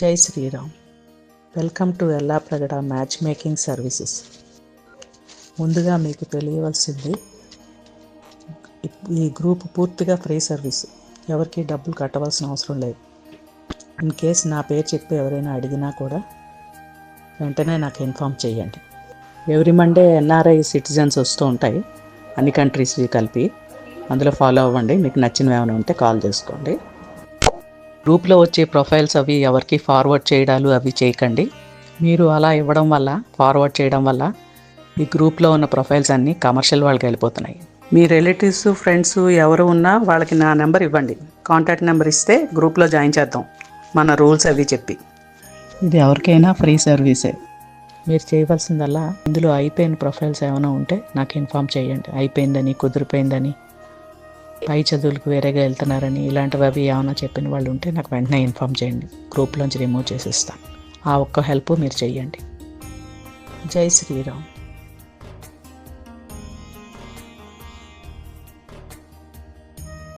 జై Sriram. Welcome to Yellapragada match making services. ముందుగా మీకు తెలియవలసింది, ఈ గ్రూప్ పూర్తిగా ఫ్రీ సర్వీస్. ఎవరికి డబ్బులు కట్టవలసిన అవసరం లేదు. ఇన్ కేస్ నా పేరు చెప్పి ఎవరైనా అడిగినా కూడా వెంటనే నాకు ఇన్ఫామ్ చేయండి. ఎవ్రీ మండే ఎన్ఆర్ఐ సిటిజన్స్ వస్తూ ఉంటాయి, అన్ని కంట్రీస్వి కలిపి. అందులో ఫాలో అవ్వండి. మీకు నచ్చినవి ఏమైనా ఉంటే కాల్ చేసుకోండి. గ్రూప్లో వచ్చే ప్రొఫైల్స్ అవి ఎవరికి ఫార్వర్డ్ చేయడాలు అవి చేయకండి. మీరు అలా ఇవ్వడం వల్ల, ఫార్వర్డ్ చేయడం వల్ల ఈ గ్రూప్లో ఉన్న ప్రొఫైల్స్ అన్నీ కమర్షియల్ వాళ్ళకి వెళ్ళిపోతున్నాయి. మీ రిలేటివ్స్, ఫ్రెండ్స్ ఎవరు ఉన్నా వాళ్ళకి నా నెంబర్ ఇవ్వండి. కాంటాక్ట్ నెంబర్ ఇస్తే గ్రూప్లో జాయిన్ చేద్దాం, మన రూల్స్ అవి చెప్పి. ఇది ఎవరికైనా ఫ్రీ సర్వీసే. మీరు చేయవలసిందల్లా ఇందులో అయిపోయిన ప్రొఫైల్స్ ఏమైనా ఉంటే నాకు ఇన్ఫామ్ చేయండి. అయిపోయిందని, కుదిరిపోయిందని, పై చదువులకు వేరేగా వెళ్తున్నారని, ఇలాంటివి అవి ఏమైనా చెప్పిన వాళ్ళు ఉంటే నాకు వెంటనే ఇన్ఫామ్ చేయండి. గ్రూప్లోంచి రిమూవ్ చేసేస్తాను. ఆ ఒక్క హెల్ప్ మీరు చెయ్యండి. జై శ్రీరామ్.